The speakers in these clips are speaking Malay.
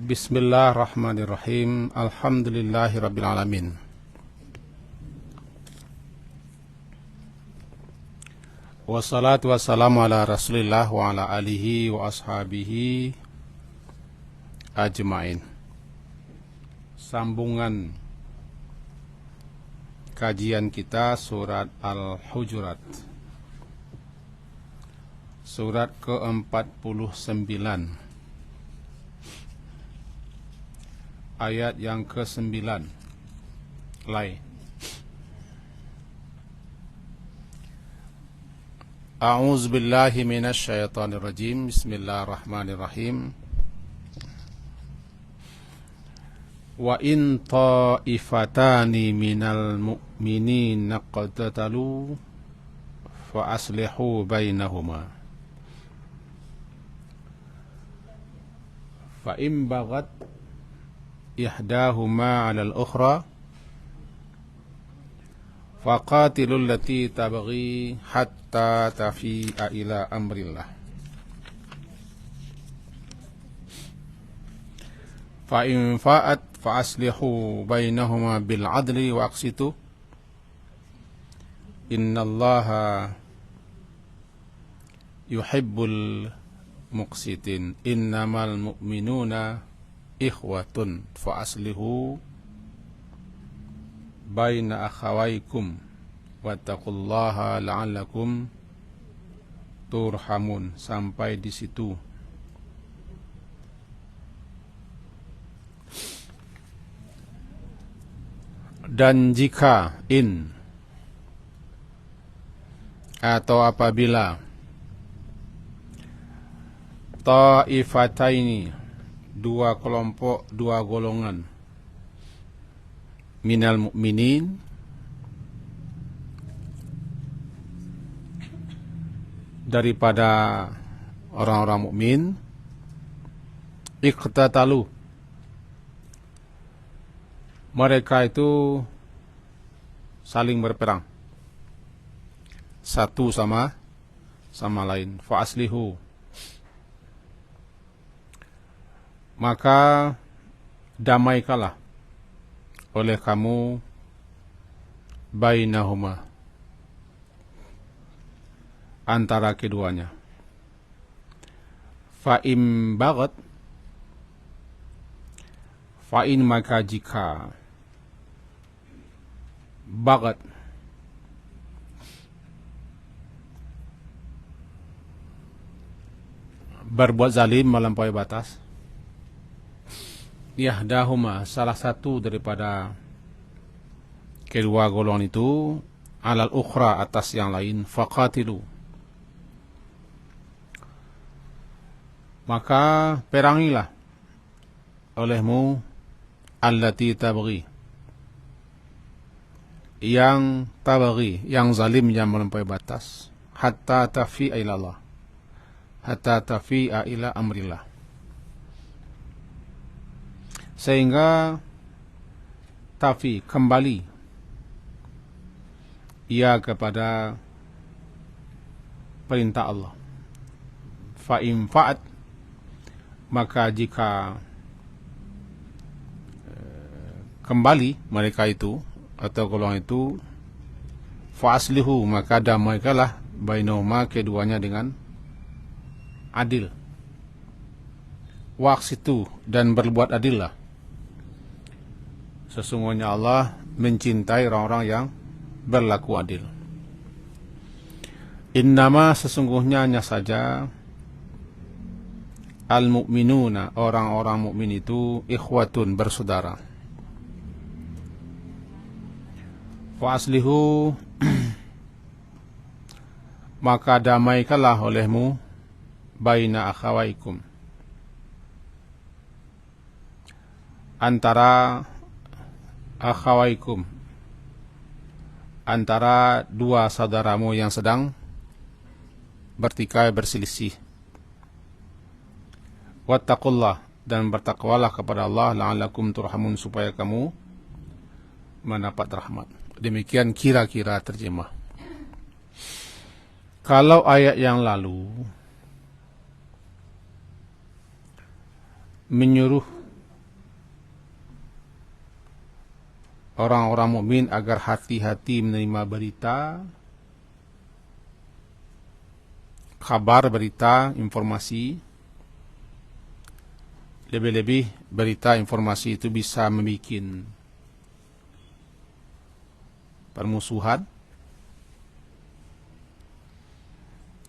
Bismillahirrahmanirrahim. Alhamdulillahirrabbilalamin. Wassalatu wassalamu ala rasulillah wa ala alihi wa ashabihi ajmain. Sambungan kajian kita surat Al-Hujurat, surat ke-49, ayat yang ke-9. A'udzu billahi minasy syaithanir rajim. Bismillahirrahmanirrahim. Wa in ta'ifatani minal mu'minina qatatalu fa aslihu bainahuma. Fa in baghat ihdahuma 'alal ukhra faqatilul lati tabghi hatta tafi'a ila amrillah. Fa in fa'at fa aslihu bainahuma bil 'adli wa aqsitu innallaha yuhibbul muqsitin. Innamal mu'minuna ikhwatun fa aslihu baina akhawaikum wattaqullaha la'allakum turhamun. Sampai di situ. Dan jika atau apabila ta'ifataini, dua kelompok, dua golongan, minal mu'minin, daripada orang-orang mukmin, iqtatalu, mereka itu saling berperang satu sama lain, fa aslihu, maka damaikanlah oleh kamu bainahuma, antara keduanya. Fa in baghat, fa in, maka jika, baghat berbuat zalim, melampaui batas, yahdahuma, salah satu daripada kedua golongan itu, alal ukhra, atas yang lain, faqatilu, maka perangilah olehmu allati tabghi, yang tabghi, yang zalim, yang melampaui batas, hatta tafi'a ilallah, hatta tafi'a ila amrillah, sehingga tafi, kembali ia kepada perintah Allah. Fa in fa'at, maka jika kembali mereka itu atau golongan itu, fa aslihu, maka damaikanlah bainahuma, keduanya dengan adil, waqsitu, dan berbuat adillah. Sesungguhnya Allah mencintai orang-orang yang berlaku adil. Innama, sesungguhnya hanya saja, al-mu'minuna, orang-orang mukmin itu, ikhwatun, bersaudara. Fa aslihu, maka damaikanlah olehmu baina akhawaikum, antara akhawaikum, antara dua saudaramu yang sedang bertikai, berselisih. Wattaqullah, dan bertakwalah kepada Allah, la'allakum turhamun, supaya kamu mendapat rahmat. Demikian kira-kira terjemah. Kalau ayat yang lalu menyuruh orang-orang mukmin agar hati-hati menerima berita, kabar, berita, informasi. Lebih-lebih berita informasi itu bisa membuat permusuhan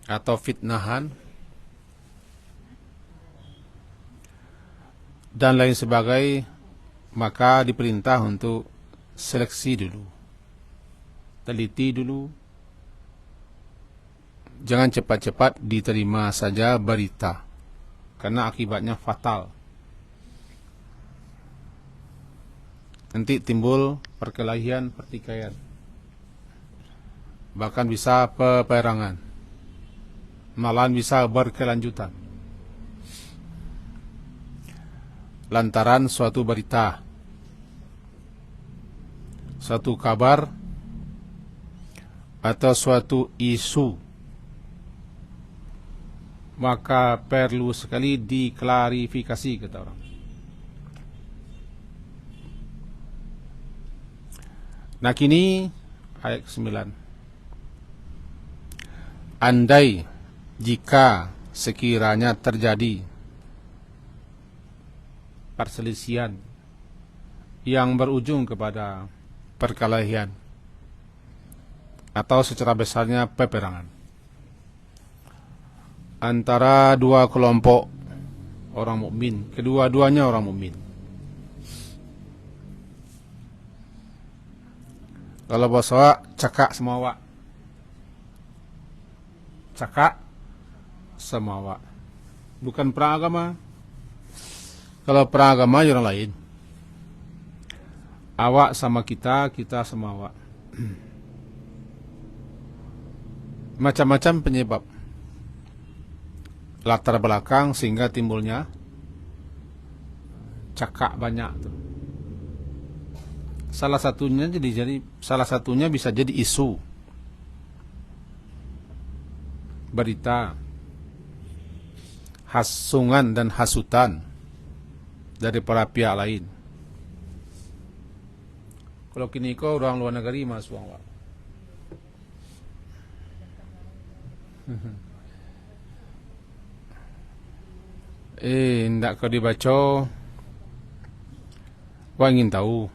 atau fitnahan dan lain sebagainya. Maka diperintah untuk seleksi dulu, teliti dulu. Jangan cepat-cepat diterima saja berita, karena akibatnya fatal. Nanti timbul perkelahian, pertikaian, bahkan bisa peperangan, malahan bisa berkelanjutan lantaran suatu berita, suatu kabar, atau suatu isu. Maka perlu sekali diklarifikasi, kata orang. Nah, kini ayat 9. Andai jika sekiranya terjadi perselisihan yang berujung kepada perkelahian atau secara besarnya peperangan antara dua kelompok orang mukmin, kedua-duanya orang mukmin. Kalau bahasa cakak semawa, cakak semawa, bukan perang agama. Kalau perang agama orang lain, awak sama kita, kita semawa. Macam-macam penyebab, latar belakang sehingga timbulnya cakak banyak tuh. Salah satunya bisa jadi isu, berita, hasungan dan hasutan dari para pihak lain. Kalau kini kau orang luar negeri masuk awak. Hendak kau dibaca, wah ingin tahu.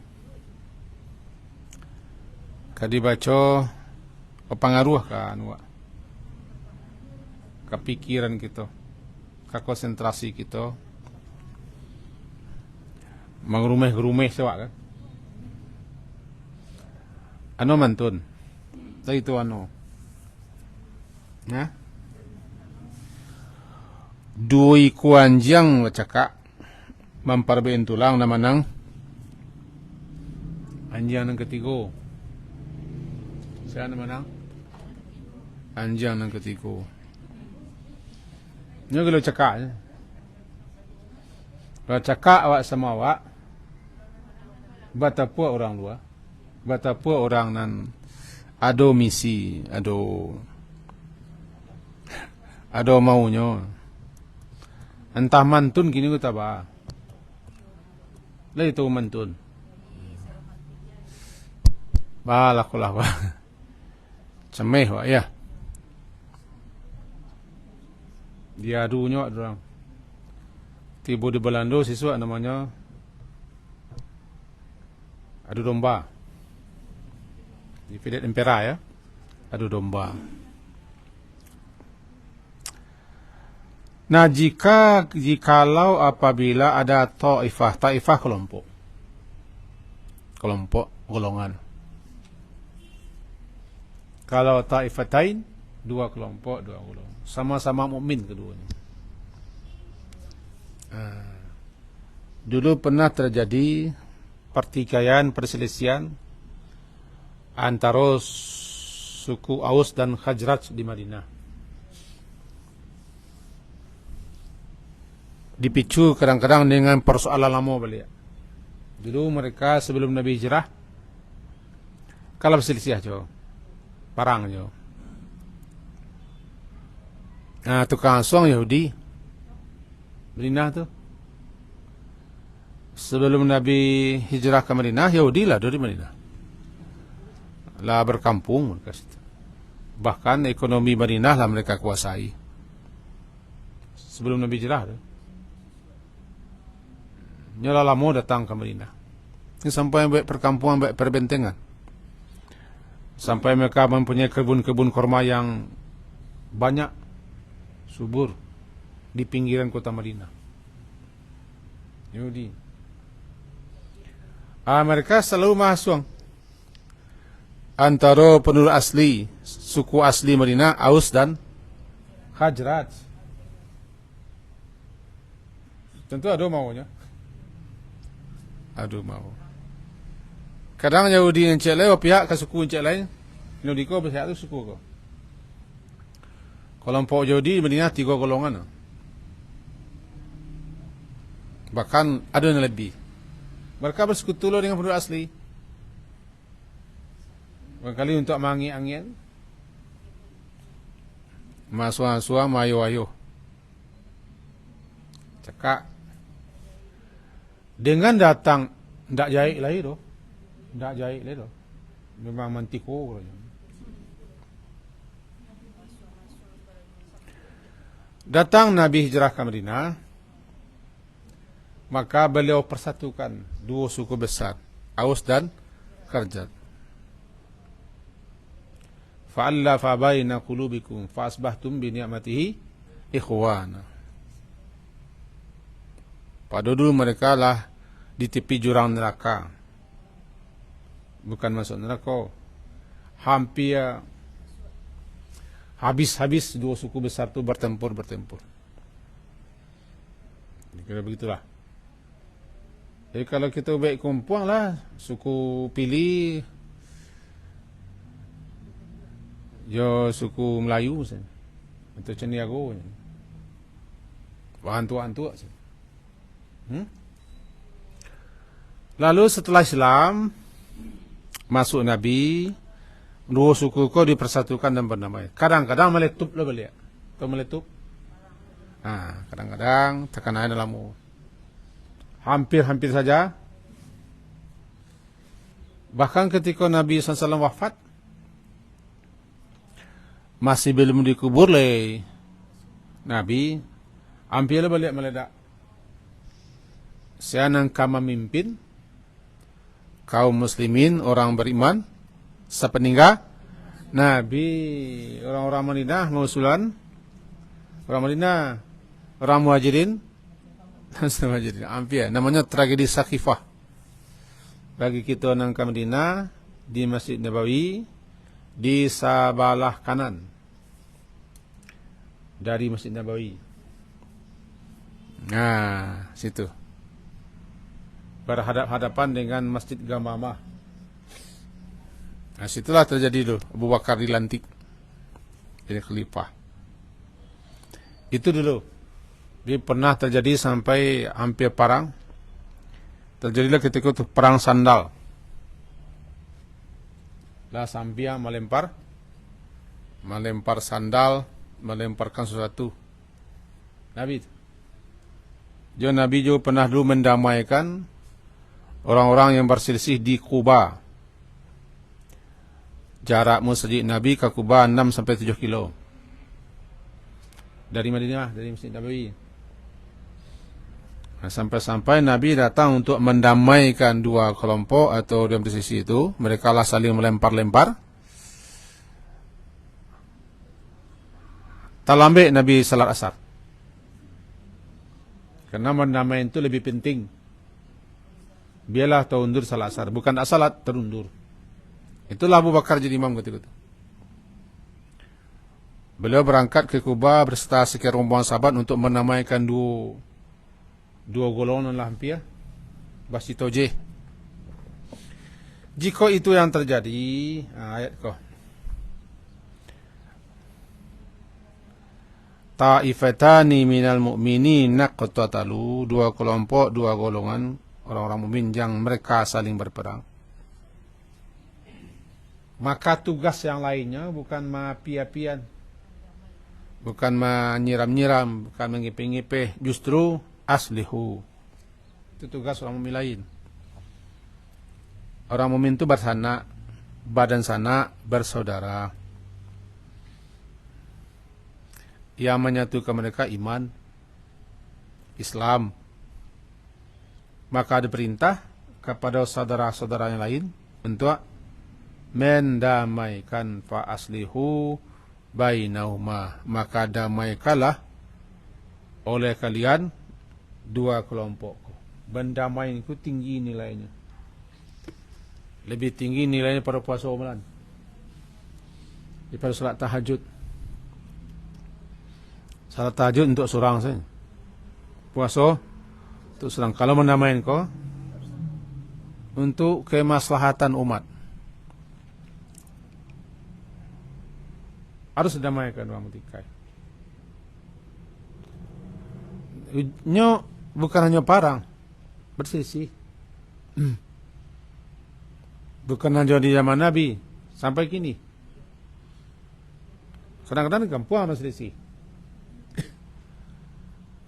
Kau dibaca, pengaruh kan wak, kepikiran kita, ke konsentrasi kita, mengerumeh-gerumeh sewak kan. Ano mantun, itu ano. Nah, dui kuanjang cakak memperbain tulang nama nang anjang nang ketiga. Saya nama nang anjang nang ketiga. Ini kalau cakak, kalau cakak awak sama awak, batapua orang luar, batapua orang nan ado misi, ado maunya. Entah mantun kini kita bah, lah itu mantun, bah lakulah bah, cemeh wak ya, dia adunya orang, tiba di Belanda siswa namanya adu domba, di Fidet Empera ya, adu domba. Nah, jikalau apabila ada taifah kelompok golongan. Kalau taifatain, dua kelompok, dua golongan, sama-sama mukmin keduanya. Dulu pernah terjadi pertikaian, perselisihan antara suku Aus dan Khazraj di Madinah. Dipicu kadang-kadang dengan persoalan lama balik. Dulu mereka sebelum Nabi hijrah, kalau berselisih jo, perang jo. Nah, tukang suang Yahudi, Madinah tu, sebelum Nabi hijrah ke Madinah, Yahudi lah dari Madinah. Lah berkampung mereka situ. Bahkan ekonomi Madinah lah mereka kuasai. Sebelum Nabi hijrah tu. Nyala lama datang ke Madinah. Ini sampai baik perkampungan, baik perbentengan. Sampai mereka mempunyai kebun-kebun kurma yang banyak, subur, di pinggiran kota Madinah. Yahudi. Mereka selalu mahasiswa antara penduduk asli, suku asli Madinah, Aus dan Khazraj. Tentu ada maunya. Ada mau. Kadang Yahudi yang cek lain, pihak ke suku yang cek lain, Yahudi kau berpihak tu suku kau. Kelompok Yahudi di Madinah 3 golongan. Bahkan ada yang lebih. Mereka bersekutu dengan penduduk asli. Barangkali untuk mangis-angin, masua-masua, mayo-ayo. Cekak. Dengan datang, tidak jahit lagi tu. Tak jahit lagi tu. Memang mantiko. Datang Nabi hijrah ke Madinah, maka beliau persatukan 2 suku besar, Aus dan Khazraj. Fa'allafa baina qulubikum fa'asbahtum bi ni'matihi ikhwana. Pada dulu mereka lah di tepi jurang neraka. Bukan masuk neraka. Hampir habis-habis 2 suku besar itu bertempur. Kira begitulah. Jadi kalau kita baik kumpuang lah, suku pilih, yo suku Melayu misalnya, atau Ceniago, bahan tua-tua. Lalu setelah Islam masuk Nabi, 2 suku kau dipersatukan dan bernamai. Kadang-kadang meletup lah balik. Kau meletup? Kadang-kadang tekanan dalam hampir saja. Bahkan ketika Nabi SAW wafat, masih belum dikubur oleh Nabi, hampir balik meledak. Saya nangka memimpin kaum muslimin, orang beriman, sepeninggal Nabi. Orang-orang Madinah mengusulan, orang Madinah, orang Muhajirin, hampir. Namanya tragedi Saqifah. Bagi kita orang ke Madinah, di Masjid Nabawi, di sebelah kanan dari Masjid Nabawi. Situ. Berhadap-hadapan dengan Masjid Gamamah. Situlah terjadi dulu Abu Bakar dilantik jadi khalifah. Itu dulu. Dia pernah terjadi sampai hampir perang. Terjadilah ketika itu perang sandal. Lah sambil melempar sandal, melemparkan sesuatu. Nabi juga pernah dulu mendamaikan orang-orang yang berselisih di Quba. Jarak masjid Nabi ke Quba 6 sampai 7 kilo. Dari Madinah, dari Masjid Nabawi. Sampai-sampai Nabi datang untuk mendamaikan 2 kelompok atau 2 sisi itu. Mereka lah saling melempar-lempar. Talambik Nabi salat asar. Karena mendamai itu lebih penting. Biarlah terundur salat asar. Bukan tak salat, terundur. Itulah Abu Bakar jadi imam ketika itu. Beliau berangkat ke Kuba berserta sekian rombongan sahabat untuk menamaikan dua golongan lah hampir. Basi Tojeh. Jika itu yang terjadi, ayat kau. Ta'ifatani minal mu'minin naqtatalu, 2 kelompok, 2 golongan orang-orang mukmin yang mereka saling berperang. Maka tugas yang lainnya bukan mengapi-apian, bukan menyiram-nyiram, bukan mengipih-ngipih, justru aslihu. Itu tugas orang mukmin lain. Orang mukmin itu bersanak, badan sanak, bersaudara. Yang menyatukan mereka iman, Islam. Maka ada perintah kepada saudara-saudara yang lain untuk mendamaikan fa aslihu bainahuma. Maka damaikanlah oleh kalian dua kelompok. Bendamai itu tinggi nilainya. Lebih tinggi nilainya pada puasa Ramadan daripada salat tahajud. Salat tahajud untuk seorang saja. Puasa untuk seorang. Kalau mendamaikan kau untuk kemaslahatan umat, harus damaikan orang tikai. Nyo bukan hanya parang, bersisi. Bukan hanya di zaman Nabi, sampai kini. Kadang-kadang di kampung harus bersisi.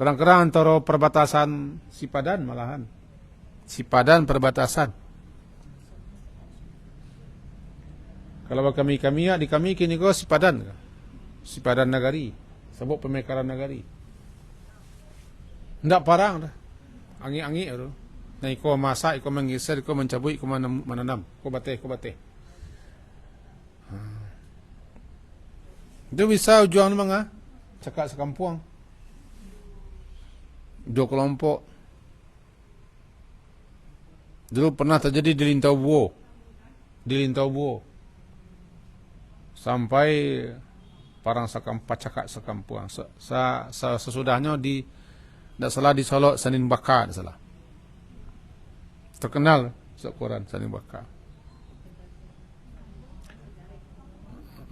Kadang-kadang antara perbatasan Sipadan malahan. Sipadan perbatasan. Kalau kami di kami kini kau Sipadan. Sipadan Nagari. Sebut pemekaran Nagari. Tidak parang dah. Angin-angin itu. Nah, kau masak, kau menggeser, kau mencabut, kau menanam. Kau bateh. Itu bisa ujung mana? Cakap sekampung. Dua kelompok. Dulu pernah terjadi di Lintau Buo. Sampai parang cakap sekampung. Sesudahnya tidak salah di Solo Senin Bakar, tidak salah. Terkenal sekoran Senin Bakar.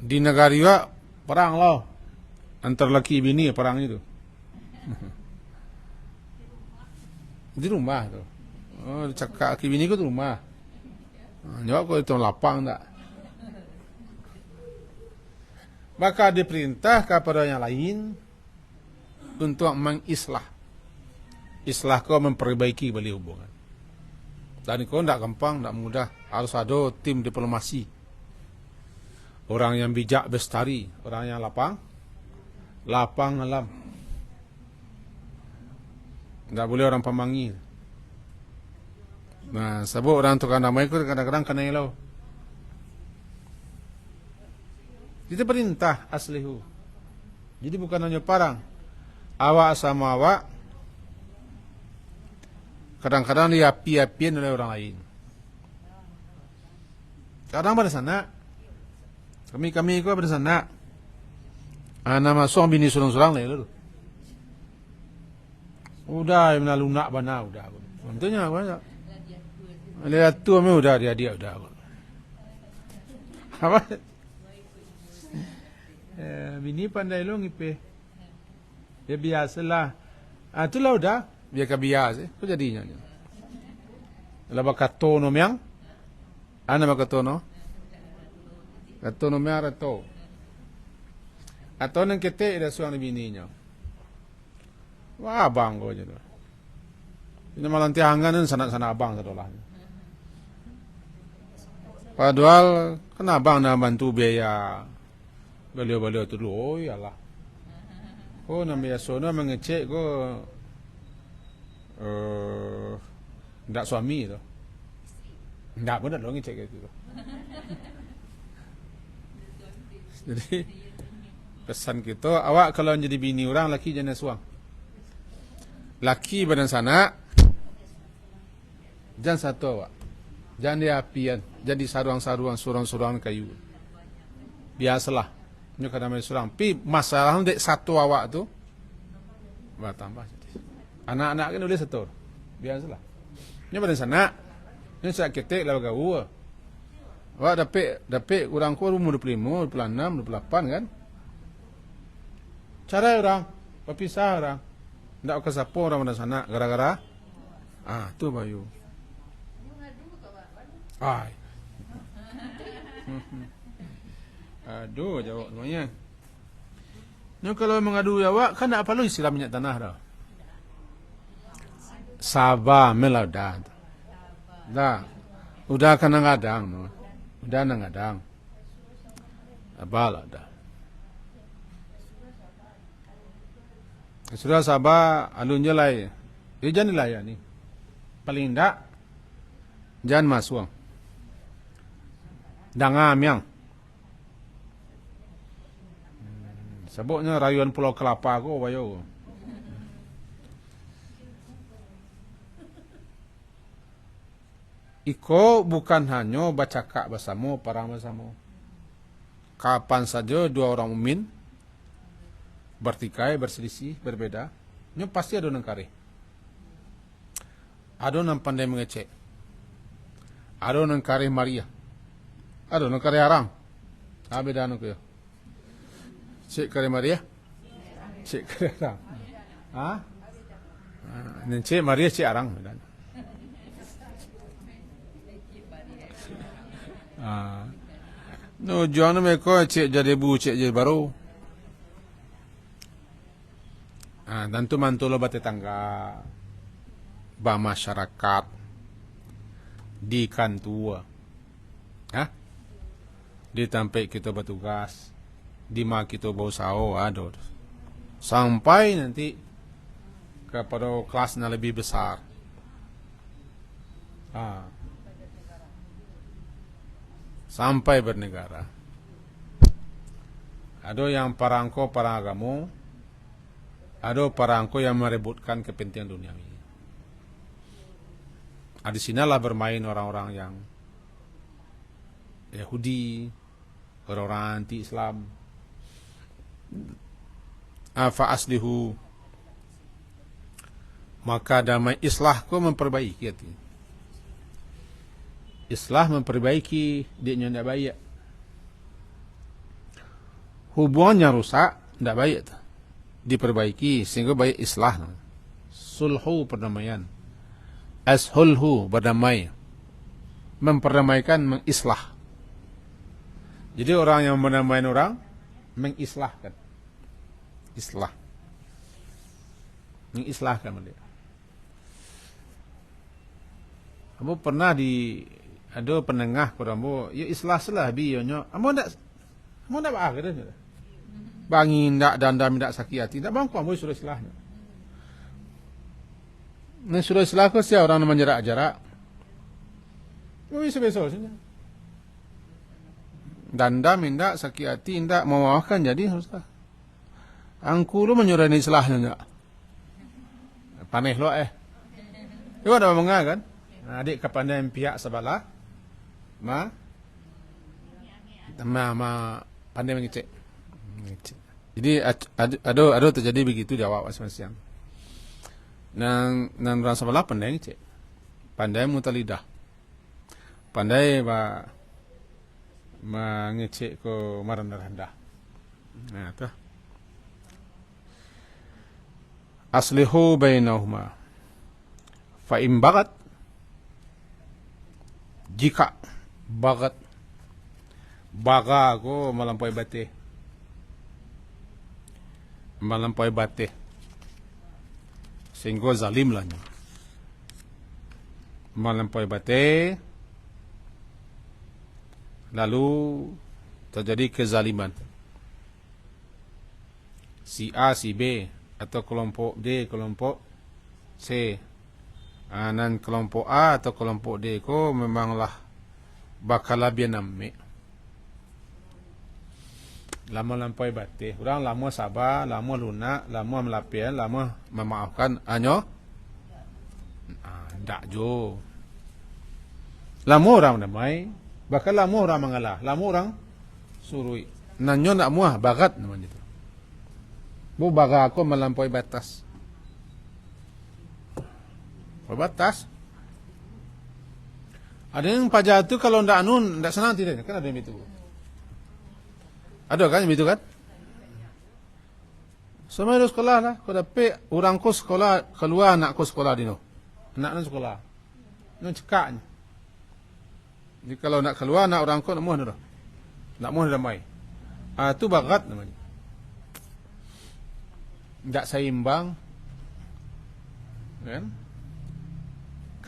Di negara juga perang lah. Antar laki bini perang itu. Di rumah tu. Oh, cakap laki bini ku tu rumah. Jawab kau itu lapang tak? Maka diperintah kepada yang lain untuk mengislah. Islah kau memperbaiki balik hubungan. Dan kau tidak gampang, tidak mudah. Harus ada tim diplomasi. Orang yang bijak bestari, orang yang lapang alam. Tidak boleh orang pemanggil. Nah, sebab orang tukang damai itu kadang-kadang kena elau. Itu perintah aslihu. Jadi bukan hanya parang. Awak sama awak kadang-kadang diapi-apiin oleh orang lain. Kadang pada sana. Kami itu pada sana. Nama suang bini surang-surang lah itu. Udah lunak bana udah. Tentunya apa? Lihat tu kami udah dia udah. Apa? Bini pandai lo ngipe. Ya biasalah. Itulah udah. Biar biasa. Itu jadinya. Laba katono yang. Ana makatono? Katono yang rato. Atau nang kete ida suang bininya. Wah, abang kau je tu. Ini malam tiangan ni sana abang sedolah. Padahal kan abang nak bantu biaya beliau tu dulu. Oh iyalah. Kau nak biasa nak mengecek kau tak suami tu. Tak pun tak dong ngecek itu tu. Jadi pesan kita, awak kalau jadi bini orang, laki jangan suang. Laki badan sana, jangan satu awak. Jangan dia apian, jadi saruang-saruang, surang-surang kayu. Biasalah. Ini kadang-kadang surang. Tapi masalahnya dek satu awak tu, bertambah. Anak-anak kan boleh setor. Biasalah. Ini badan sana, ini saya ketik lalu gaul. Awak dapat orang ku umur 25, 26, 28 kan? Cara orang, berpisah orang. Tidak ke siapa orang pada sana gara-gara tu bayu. Ai. Aduh jawab semuanya. Ni kalau mengadu awak kan tak perlu istilah minyak tanah dah. Sabah melada. Dah. Udah kan ngadang no. Udah ngadang. Abala dah. Sudah Sabah alunnya lai. Jangan nilai ni. Paling tak jangan masuk. Dangam yang. Sebutnya rayuan Pulau Kelapa ko bayo. Iko bukan hanya baca kak bersama, parang bersama. Kapan saja dua orang umin bertikai, berselisih, berbeda, nyo pasti ada nangkari. Ada nang pandai mengecek. Ada nangkari Maria. Ada nangkari arang. Beda anu kaya. Cek kari Maria? Cek kari arang. Cek Maria cek arang. No, jangan mereka cek jadi bu, cek jadi baru. Tentu mantul obat tetangga, bah masyarakat di kantua, di tempat kita bertugas, di mana kita berusaha, ada sampai nanti kepada kelasnya lebih besar. Sampai bernegara. Ada yang parangko parang agama, ada parangko yang merebutkan kepentingan duniawi. Di sinalah bermain orang-orang yang Yahudi, orang-orang anti-Islam. Fa aslihu, maka damai islah ko memperbaiki hati. Islah memperbaiki dia tidak baik. Hubungannya rusak, tidak baik. Diperbaiki sehingga baik islah. Sulhu perdamaian. Ashulhu berdamai. Memperdamaikan, mengislah. Jadi orang yang mendamaikan orang mengislahkan. Islah. Mengislahkan dia. Kamu pernah ada penengah kamu, ya islah selah bionya. Kamu ndak bahagia dah. Bangin ndak danda mindak sakit hati. Ndak bang kamu suruh islahnya. Nah suruh islah ko sia orang namanya jarak. Wis besok saja. Danda mindak sakit hati ndak memaafkan jadi haruslah. Angku lu menyuruh islahnya ndak. Paneh lo Itu ada mengah kan? Adik kepandaian pihak sebelah pandai mengecek. Jadi ada terjadi begitu jawab masing-masing. Nang orang sebelah pandai ngecek. Pandai mutar lidah. Pandai mengecek ke rendah-rendah. Nah, tu. Aslihu bainahuma. Fa in bagat, jika bagat baga ko melampaui batih sehingga zalim lah melampaui batih, lalu terjadi kezaliman si A si B atau kelompok D kelompok C. Dan kelompok A atau kelompok D ko memanglah bakal lebih nami. Lama lampaui batih. Orang lama sabar, lama lunak, lama melapian, lama memaafkan. Anyo? Ndak jo. Lama orang damai, bakal lama orang mengalah. Lama orang surui. Nanyo nak muah bagat namanya itu. Bu baga aku melampaui batas. Batas. Ada yang pajak tu kalau ndak ndak senang tidak, kan ada yang itu. Ada kan yang itu kan? Semua itu sekolah lah. Kau dapat orang ko sekolah keluar anak ko sekolah dino. Anak sekolah. Nak cekaknya. Jadi kalau nak keluar anak orang ko nak muah dah. Nak muah damai. Tu bagat namanya. Ndak seimbang. Kan?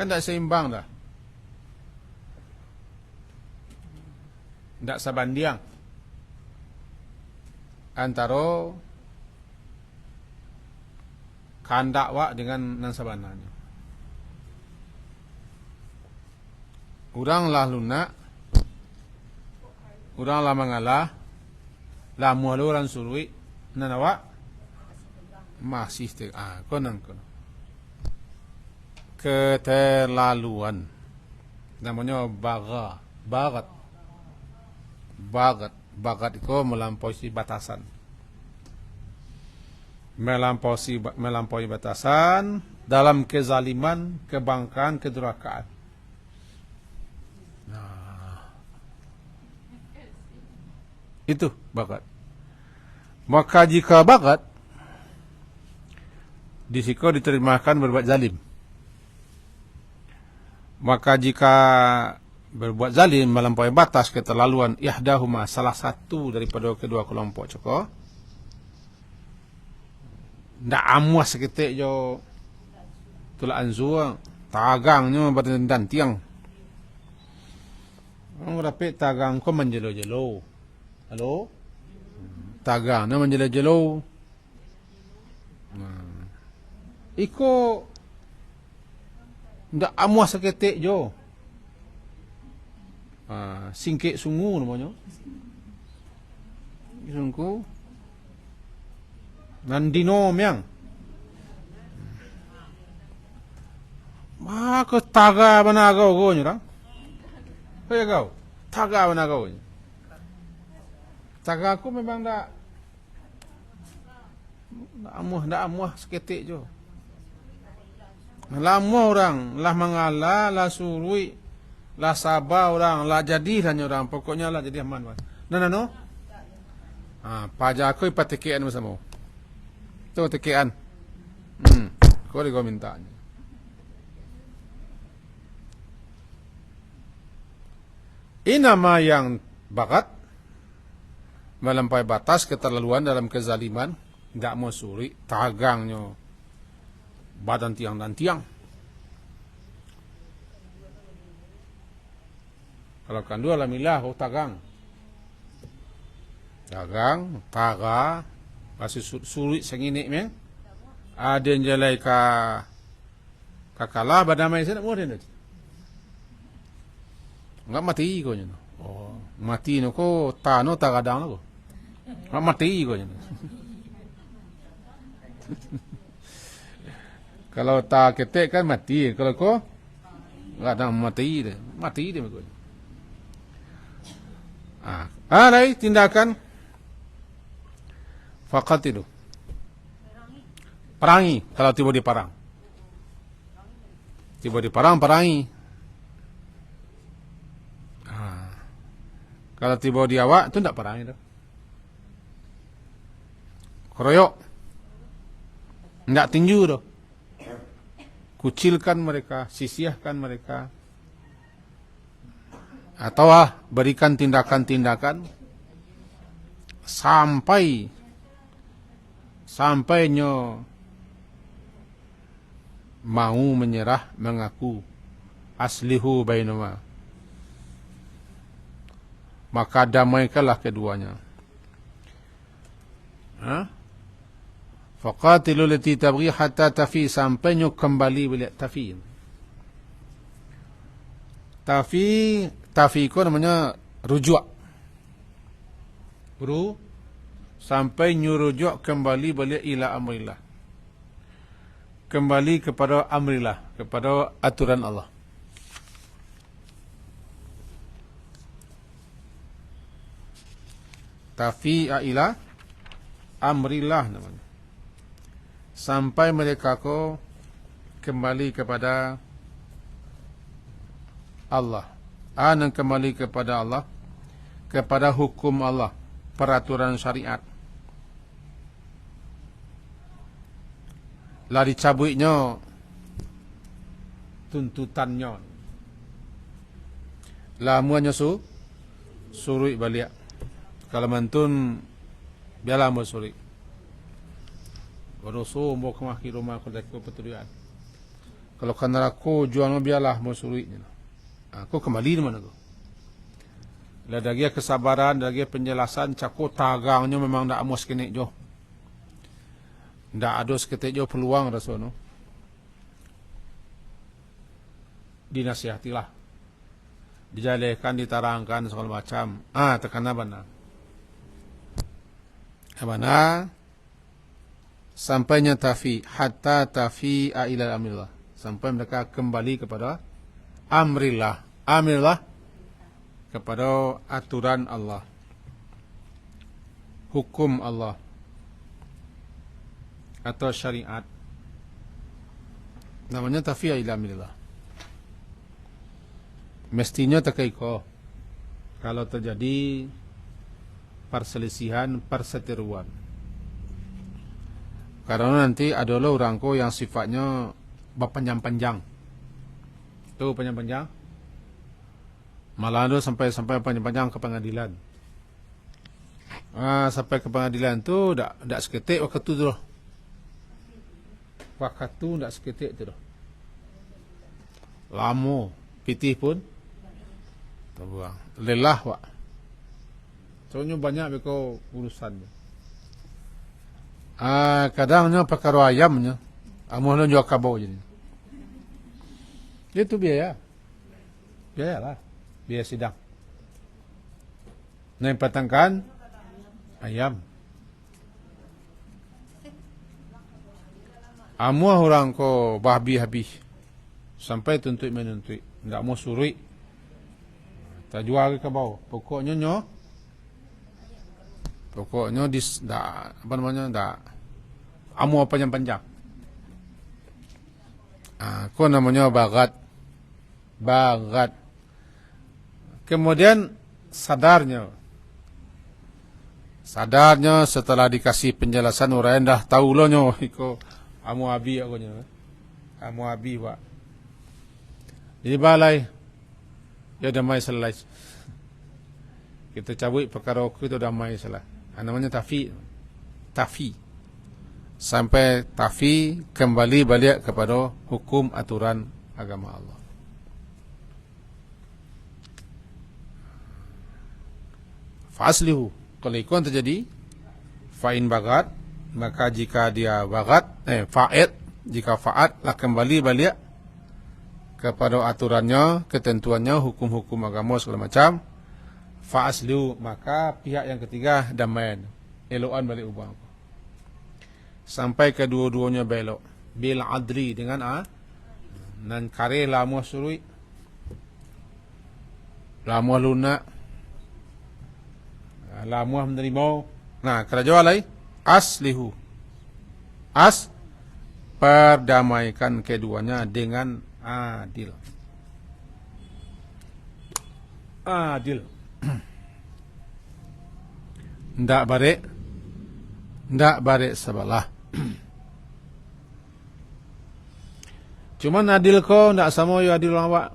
Kan tak seimbang dah. Tak sabandiang antara kandak wak dengan nan sabananya. Urang lah lunak, urang lah mengalah, lah mualu orang surui, nan awak masih konon. Keterlaluan, namanya bagat itu melampaui batasan, melampaui batasan dalam kezaliman, kebangkaan, kedurhakaan. Itu bagat. Maka jika bagat disiko diterimakan berbuat zalim. Maka jika berbuat zalim melampaui batas, keterlaluan, ihdahuma, salah satu daripada kedua kelompok coko, ndak amuas seketik jo tulak anzua, tagangnya dan tiang. Orang rapik tagang ko menjelo-jelo. Halo? Tagangnya menjelo-jelo. Iko ndak amuas seketik jo. Singkik sungu namanya. Sungku. Nandino miang. Maka taga managaw ko nyo lang. Kaya kau, taga managaw nyo. Taga ko memang ndak amuah seketik jo. Lama orang, lah mengalah, lah surui, lah sabar orang, lah jadi hanya orang. Pokoknya lah jadi aman. No. Pajak aku ipatikian bersama. Itu tikian. Kau dia minta. Ini nama yang bakat, melampaui batas, keterlaluan dalam kezaliman, tidak mau suri, tagangnya badan tiang dan tiang. Kalau kan dua lamilah, taga, masih sulit senginik meng. Ada yang jalai kakalah badamai saya nak mudah nanti. Enggak mati ko nyo. Oh, mati no ko tano tagadang ko. Enggak mati ko nyo. Kalau tak ketek kan mati. Kalau ko enggak ada mati dia. Mati dia ko. Alai tindakan faqatilu. Perangi kalau tiba di parang. Tiba di parang perangi. Kalau tiba di awak itu tidak perangi dah. Keroyok. Tidak tinju dah. Kucilkan mereka, sisihkan mereka. Atau berikan tindakan-tindakan sampai nyo mau menyerah, mengaku aslihu bainuma, maka damaikanlah keduanya. Faqatilu lati tabghi hatta tafi, sampai nyo kembali balik tafi. Tafi ko namanya rujuk. Sampai nyurujuk kembali balik ila amrillah. Kembali kepada amrillah, kepada aturan Allah. Tafi ila amrillah namanya. Sampai mereka ko kembali kepada Allah. Dan kembali kepada Allah, kepada hukum Allah, peraturan syariat. Lah dicabutnya tuntutannya. Lah muanya suruh balik. Kalau mantun biarlah mau suruh. Baru mau kemaki rumah kedai petulian. Kalau kena aku jual biarlah mau suruhnya. Aku kembali di mana tu? Lah dari kesabaran, dari penjelasan, cakap tagangnya memang tak amus kini jo. Tak ada seketik jo peluang rasa no. Dinasihatilah, dijalihkan, ditarangkan segala macam. Tekana benar. Abana sampainya tafi hatta tafi'a ila amrillah, sampai mereka kembali kepada amrillah kepada aturan Allah, hukum Allah atau syariat. Namanya tafi'a ila amrillah. Mestinya takaiko kalau terjadi perselisihan, perseteruan. Karena nanti adalah orangku yang sifatnya berpanjang-panjang. Itu panjang-panjang. Malah ada sampai panjang-panjang ke pengadilan. Sampai ke pengadilan tu tak seketik waktu tu dah. Waktu tu tak seketik tu dah. Lama, pitih pun terbuang. Lelah wak. Soalnya banyak beko urusan. Kadangnya perkara ayamnya, amuhnya jual kabau jadi. Itu biaya. Biayalah. Biaya sidang. Nah, patangkan ayam. Amuh orang ko babi habis. Sampai tuntut menuntut. Tak mau suri. Tak jual ke kabau. Pokoknya amu panjang-panjang. Aku namanya bagat. Kemudian sadarnya setelah dikasih penjelasan orang dah tahu lo nyo iko amu abi aku nyo. Amu abi wa. Jadi balai ya damai selesai. Kita cabut perkara itu damai selesai. Namanya tafi. Sampai tafi kembali balik kepada hukum aturan agama Allah. Fa'aslihu. Kalau ikon terjadi fa'in bagat, maka jika dia bagat fa'id, jika fa'ad lah kembali balik kepada aturannya, ketentuannya, hukum-hukum agama segala macam. Fa'aslihu, maka pihak yang ketiga damaian, elokan balik ubang. Sampai kedua-duanya belok. Bil adri dengan nan kare lamu surui. Lamu lunak. Lamu menerima. Nah, kerajaan lain aslihu. Perdamaikan keduanya dengan adil. Adil. Ndak barik sebelah. Cuma adil ko ndak sama yo adil orang awak.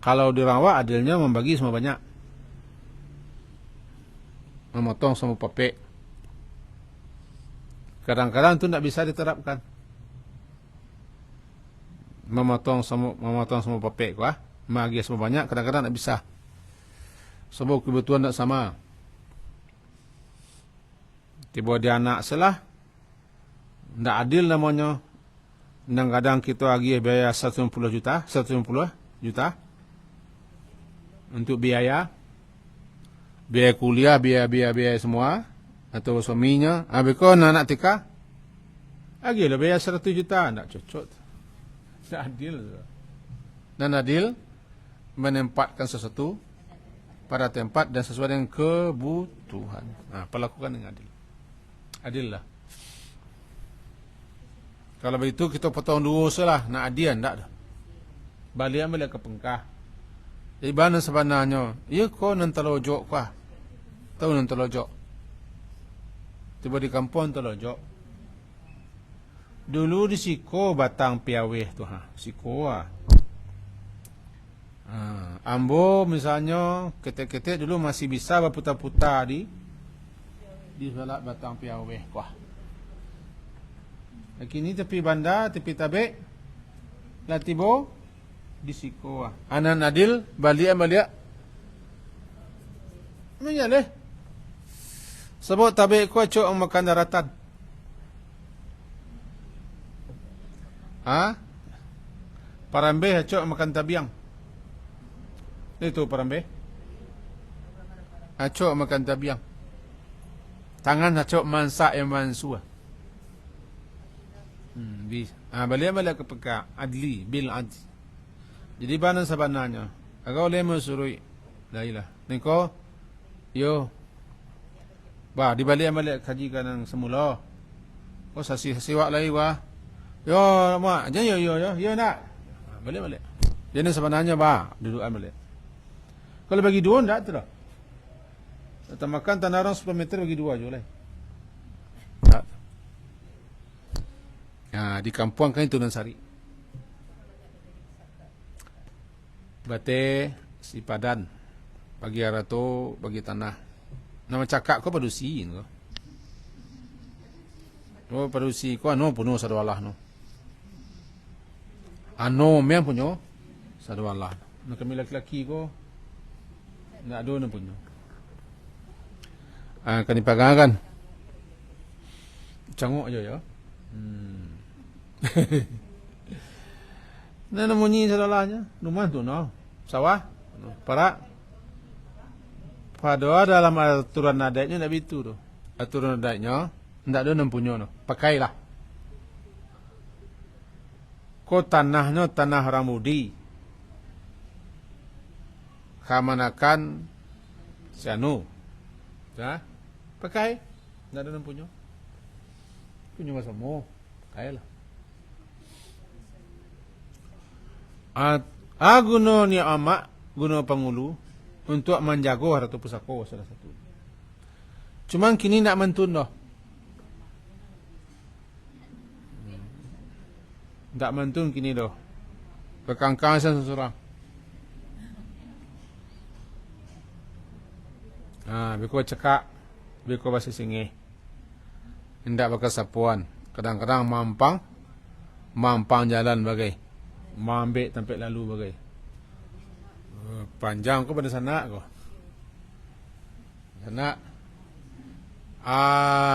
Kalau di orang awak adilnya membagi semua banyak. Memotong semua papek. Kadang-kadang itu ndak bisa diterapkan. Memotong semua papek ko bagi semua banyak, kadang-kadang ndak bisa. Sebab kebutuhan ndak sama. Tiba dia anak salah, ndak adil namanya. Kadang-kadang kita agih biaya 150 juta untuk biaya kuliah, biaya semua, atau suaminya. Beko anak tika, agih lah biaya 100 juta, ndak cocok, ndak adil. Dan adil menempatkan sesuatu pada tempat dan sesuai dengan kebutuhan. Perlakukan dengan adil. Adil lah. Kalau begitu kita potong dua salah, nak adian tak dah. Balik ke pengkah. Jadi mana sebenarnya? Ya kau nan telojok kah? Tahu nan telojok? Tiba di kampung telojok. Dulu di Siko batang piaweh tu Siko Ambo misalnya ketek-ketek dulu masih bisa berputar-putar di salat batang piaweh kah. Kini tepi bandar, tepi tabek, latibo disiko. Anan adil balik. Menyaleh. Sebab tabe ko acok ang makan daratan. Parambe acok ang makan tabiang. Itu parambe. Acok makan tabiang. Tangan acok mansa yang mansua. Balik ke peka adli bil adli. Jadi banan sabananya. Agaw lemo surui. Dailah. Niko yo. Dibalik kaji ka ng semula. O sasiwak lagi Yo mak, jangan yo nak. Balik. Jadi sebenarnya dudukan balik. Kalau bagi dua enggak tu dah. Kita makan tanah orang 10 meter bagi dua je lah. Di kampung kan itu Tunansari. Bate si padan bagi arato bagi tanah. Nama cakap kau padusi kau. Oh padusi kau puno sadawalah no. Memang punya sadawalah. Nak kami laki-laki kau nak ada punya. Kan dipagangan. Cangok aja ya. Nana munyi sadalahnya, rumah tu no. Sawah, para pada dalam aturan adatnya tak begitu tu. Aturan adatnya tak ada punya no. Pakailah. Ko tanahnya tanah orang mudi. Kamanakan sianu. Pakai. Tak ada punya. Punya masa mo. Pakailah. Guna ni amak, guna pangulu untuk menjaga harta pusaka salah satu. Cuman kini nak mentun dah. Tak mentun kini dah. Berkangkang seseorang. Biko cekak, biko bahasa singgih. Hendak bakal sapuan. Kadang-kadang mampang jalan bagai. Mambek sampai lalu bagai. Panjang kau pada sana kau. Sana.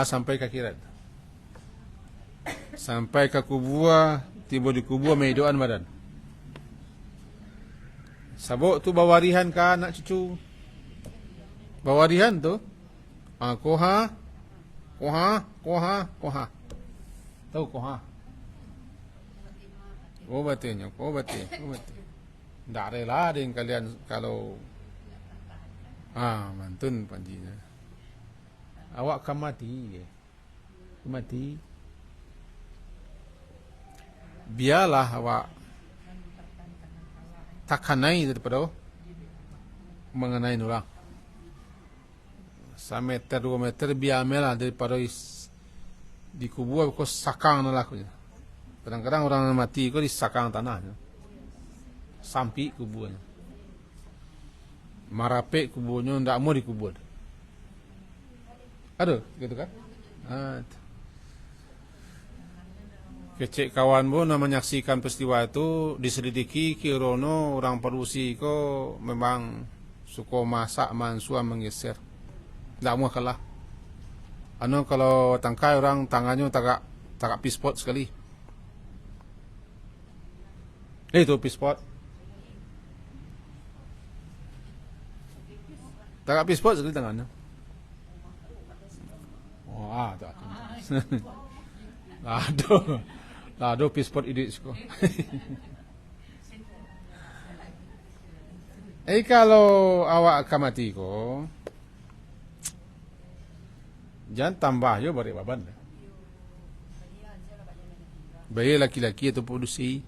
Sampai ke akhirat. Sampai ke kubur, tiba di kubur meidoan badan. Sabuk tu bawarihan ke anak cucu. Bawarihan tu. Koha. Tahu koha? Kau batin. Tak rela dengan kalian kalau mantun panjinya. Awak akan mati. Biarlah awak takanai daripada mengenai orang. 1 meter 2 meter biarlah daripada di kubur kau sakang lakunya. Kadang-kadang orang mati kau di sakang tanahnya. Sampai kuburnya. Marapek kuburnya tidak mau dikubur. Ada gitu kan? Kecek kawan pun menyaksikan peristiwa itu diselidiki kirono orang Parusi ko memang suka masak mansua menggeser. Tak mau kalah. Kalau tangkai orang tangannya tak pispot sekali. Itu pispot. Tak pispot sekali tangannya. Tak. Aduh pispot ide siko. Kalau awak akan mati ko, jangan tambah yo bari baban. Bayi laki-laki atau produksi.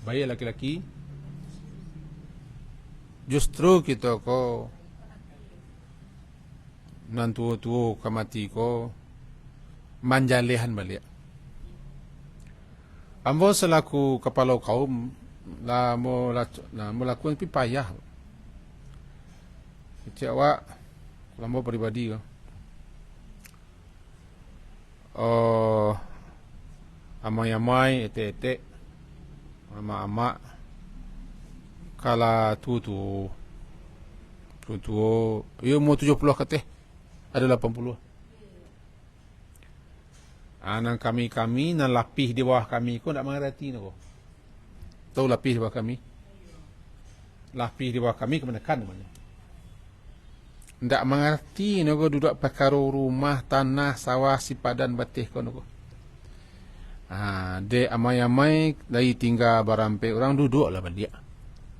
Bayi laki-laki. Justru kita ko nantu kamati ko manjalehan balik. Ambo selaku kepala kaum mau lakukan pipayah. Cik awak lambo pribadi ko. amai-amai, etek-etek, ama-ama, kala tu, ia umur 70 kateh, ada 80. Nang kami nan lapih di bawah kami ko ndak mengerti nako. Tahu lapih di bawah kami? Lapih di bawah kami kemenekan namanya. Ndak mengerti nako duduk perkara rumah, tanah, sawah, sipadan, batih ko nako. De amai-amai dari tinggal barampe orang duduklah bandia.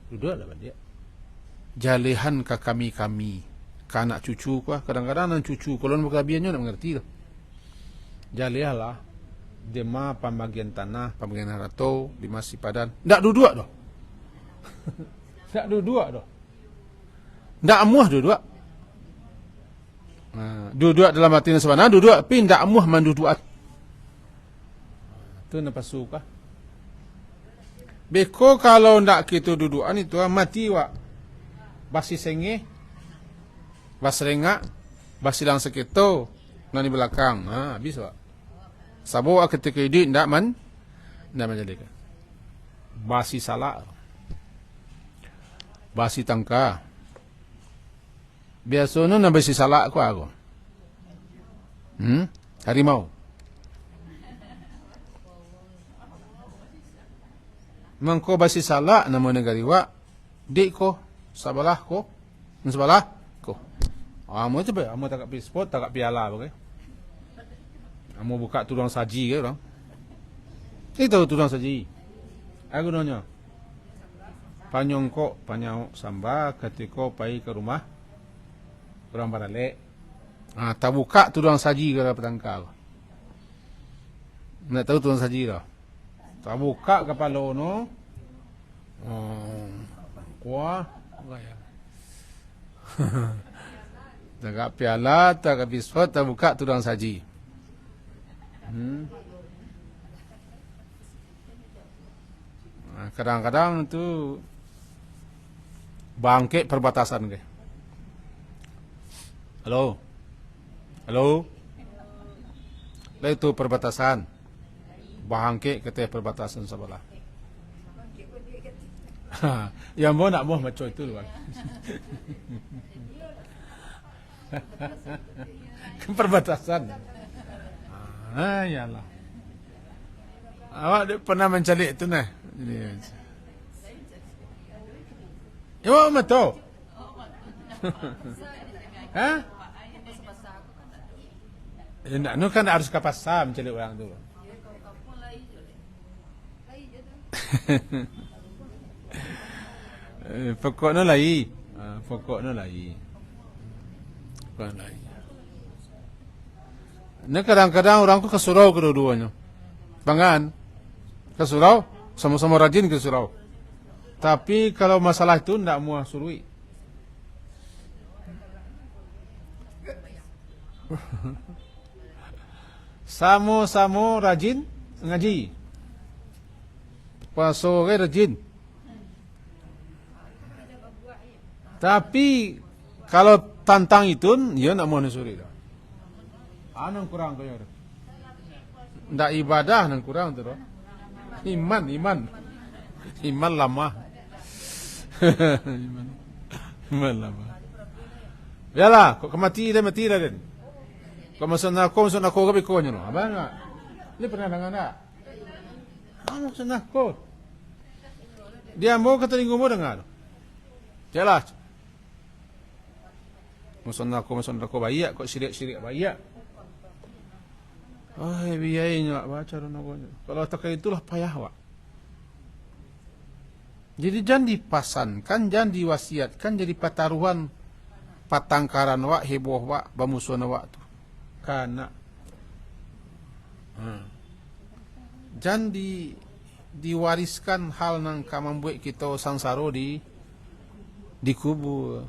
Duduklah bandia. Jalehan ke kami, ke anak cucu ko, kadang-kadang nan cucu kolon berkelabiannya ndak mengerti lah. Jalialah dema pembagian tanah, pembagian harta di Masih Padan. Ndak duduk doh. Ndak duduk doh. Ndak amuah duduk. Duduk dalam hati sebenarnya duduk, tapi ndak amuah manduduat. Tu napa suka? Beko kalau ndak kita dudukan itu mati wak. Basi senge, basrenga, basilang seketo. Nani belakang, habis wak. Sabo ketika ini ndak menjadikan. Basi salak, basi tangka. Biasanya nak basi salak aku. Harimau. Mangko basi salak nama negari wak. Dik ko, sabalah ko, sebelah ko. Amo coba, amo tak pi spot, tak piala pakai. Amo buka tudang saji ke orang. Itu tudang saji. Aku nanya. Panyongko, panyau samba ketika pai ke rumah orang barale. Tak buka tudang saji ke petangkal. Nak tahu tudang saji dah. Tak buka kepala ono. Kuah, ya. Tak piala, tak biskut, tak buka tudang saji. Kadang-kadang itu bangkit perbatasan ke. Halo. Lah itu perbatasan. Bangkit ke perbatasan sebelah. Yang mau nak mau macam itu luar. Ke perbatasan. Yalah. Awak pernah mencari itu nah. Ya, awak tahu. Hah? Ya, nu kan harus ke pasar mencari orang tu. Pokoknya lagi. Pokoknya lagi. Ini kadang-kadang orang tu ke surau kedua-duanya. Bangan. Ke surau. Sama-sama rajin ke surau. Tapi kalau masalah itu tidak mau surui. Sama-sama rajin ngaji. Pas sore rajin. Tapi kalau tantang itu, dia nak mau nusuri dah. Nang kurang kaya. Ndak ibadah nang kurang tu dah. Iman lama. Iman lama. Yalah, kok mati dah den. Kau masuk nako ke bekonya no. Abang enggak? Ini pernah dengar enggak? Masuk nako. Dia mau kata lingkungan mau dengar. Yalah. Masuk nako bayak kok sirik bayak. Biayanya baca nakonya. Kalau tak itulah payah wak. Jadi jangan dipasankan, jangan diwasiatkan jadi pataruhan patangkaran wak, heboh wak, bamusuhan wak tu. Karena jangan diwariskan hal nang kamambuik kita sangsaro di kubur.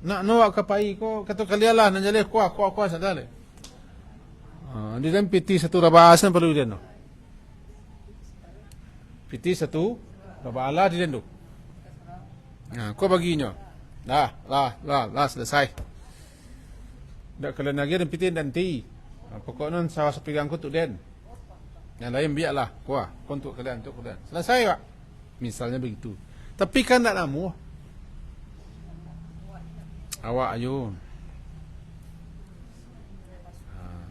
Nak nawak kapai ko kata kalialah nan jale kuah sadale. Di dalam piti satu rabasan perlu dia no. Piti satu rabala di denduk. Kau baginya. Lah selesai. Dak kalian lagi dan piti dan ti. Pokoknya sawah sepigang ku tu den. Yang lain biarlah. Wah, untuk kalian, untuk kalian. Selesai, Pak. Misalnya begitu. Tapi kan tak namu. Awak ayo.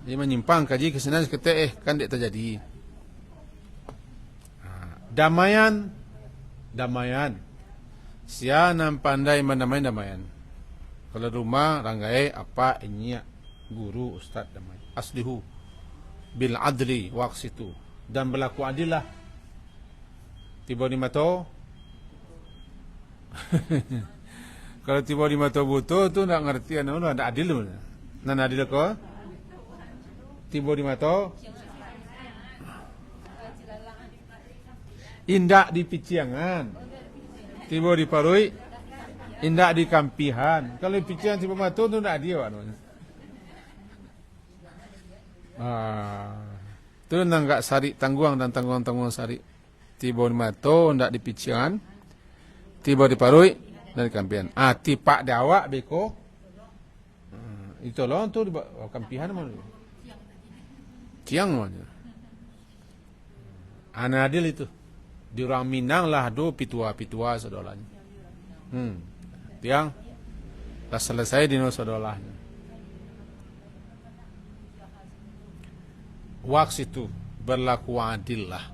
Dia menyimpang kaji kesana seketik kan tak terjadi. Damaian. Sia nam pandai mendamai damayan. Kalau rumah ranggai apa ini guru ustaz damai. Aslihu bil adli waqsitu, dan berlaku adil lah. Tiba di mata kalau tiba di mata butuh tu nak ngerti anu ada adil mana. Nan adil ko? Tiba di mata indak di piciangan. Tiba di parui indak di kampihan. Kalau di piciangan tiba mata tu nak adil anu. Tu nang gak sari tangguang dan tangguang sari. Tiba di mato ndak di pician, tiba di parui dan di kampihan. Tipak di awak beko. Itu loh tu di kampihan mana? Tiang mana? Anadil itu. Di orang Minang lah do pitua sodolanya. Tiang dah selesai dino sodolanya. Waqs itu berlaku adil lah.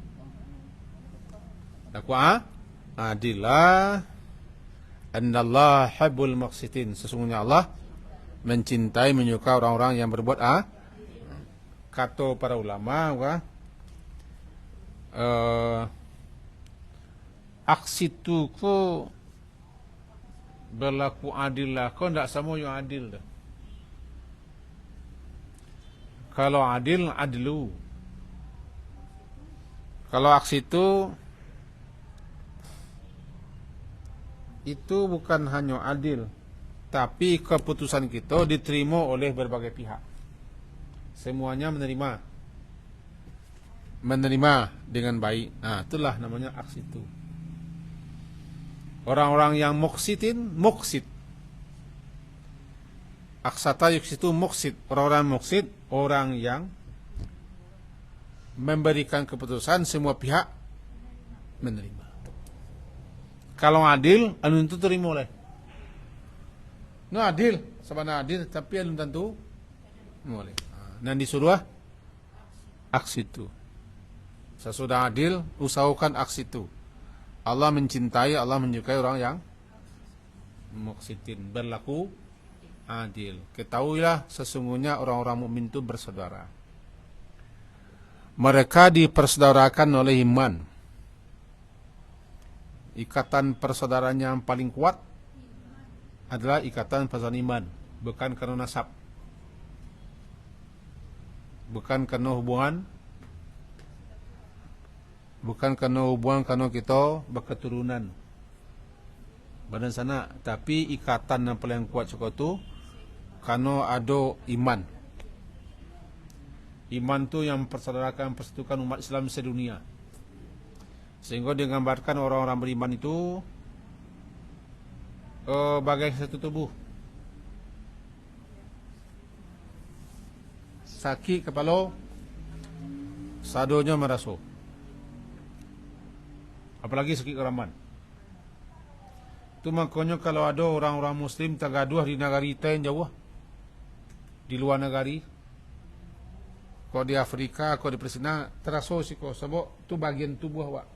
Berlaku adil lah. Annallah habbul maqsitin. Sesungguhnya Allah mencintai, menyukai orang-orang yang berbuat kata para ulama aksitu ko berlaku adil lah. Kau tidak sama yang adil dah. Kalau adil, adlu. Kalau aksi itu bukan hanya adil, tapi keputusan kita diterima oleh berbagai pihak. Semuanya menerima dengan baik. Itulah namanya aksi itu. Orang-orang yang muksit. Aksata yuksitu muksit. Orang-orang muksit, orang yang memberikan keputusan, semua pihak menerima. Kalau adil, anu tentu terima oleh. Adil, sebenarnya adil, tapi anu tentu boleh. Dan disuruh aksi itu. Sesudah adil, usahakan aksi itu. Allah mencintai, Allah menyukai orang yang muksitin, berlaku adil. Ketahuilah sesungguhnya orang-orang mukmin itu bersaudara. Mereka dipersaudarakan oleh iman. Ikatan persaudaraan yang paling kuat adalah ikatan persaudaraan iman, bukan karena nasab, bukan karena hubungan, karena kita berketurunan badan sana, tapi ikatan yang paling kuat cukup tu karena ada iman. Iman tu yang mempersaudarakan, persatukan umat Islam sedunia. Sehingga digambarkan orang-orang beriman itu bagai satu tubuh. Sakit kepala, sadonya merasa. Apalagi sakit keraman. Itu makanya kalau ada orang-orang Muslim tergaduh di negara kita yang jauh, di luar negara, kau di Afrika, kau di Palestina, terasa sih kau sebab tu bagian tubuh awak.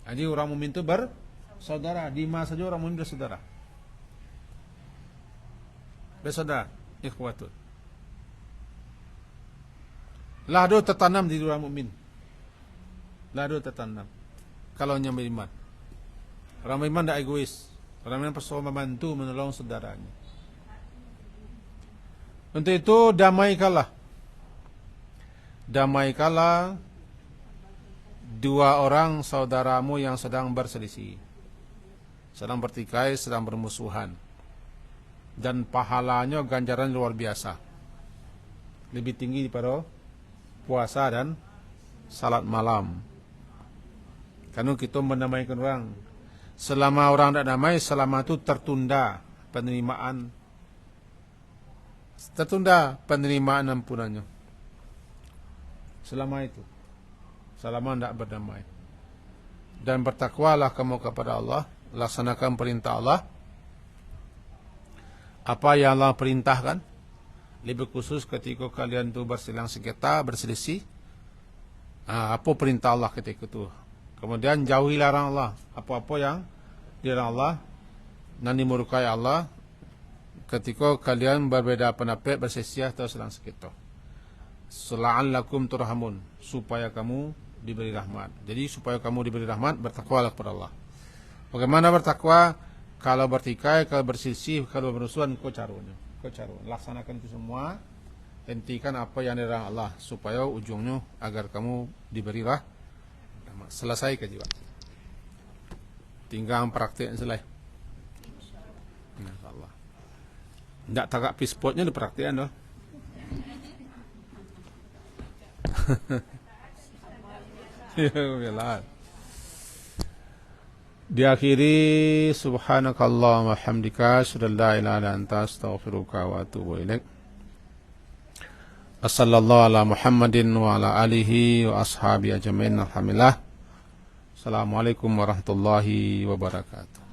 Jadi orang mukmin itu bersaudara. Di mana saja orang mukmin bersaudara. Bersaudara, ikhwatun. Lado tertanam di orang mukmin. Lado tertanam. Kalau yang beriman. Orang beriman tidak egois. Orang beriman persoal membantu, menolong saudaranya. Untuk itu damaikanlah. Damaikanlah dua orang saudaramu yang sedang berselisih, sedang bertikai, sedang bermusuhan, dan pahalanya ganjaran luar biasa, lebih tinggi daripada puasa dan salat malam. Karena kita mendamaikan orang. Selama orang tidak damai, selama itu tertunda penerimaan ampunannya. selama itu, selama tidak berdamai. Dan bertakwalah kamu kepada Allah, laksanakan perintah Allah. Apa yang Allah perintahkan, lebih khusus ketika kalian tu bersilang sengketa, berselisih, apa perintah Allah ketika itu. Kemudian jauhi larang Allah, apa-apa yang dilarang Allah dan dimurkai Allah ketika kalian berbeda pendapat, berselisih atau silang sengketa. La'allakum turhamun, supaya kamu diberi rahmat. Jadi supaya kamu diberi rahmat, bertakwalah kepada Allah. Bagaimana bertakwa? Kalau bertikai, kalau berselisih, kalau bermusuhan, kau caranya. Laksanakan itu semua. Hentikan apa yang dilarang Allah, supaya ujungnya agar kamu diberi rahmat. Selesai kaji Pak. Tinggal praktik selesai. Insyaallah. Tidak tagak pispotnya di praktikan doh. Ya, diakhiri subhanakallahumma hamdika asyhadu an la ilaha illa anta astaghfiruka wa atubu ilaik. Wassallallahu ala Muhammadin wa ala alihi wa ashabi ajmain. Alhamdulillah. Assalamualaikum warahmatullahi wabarakatuh.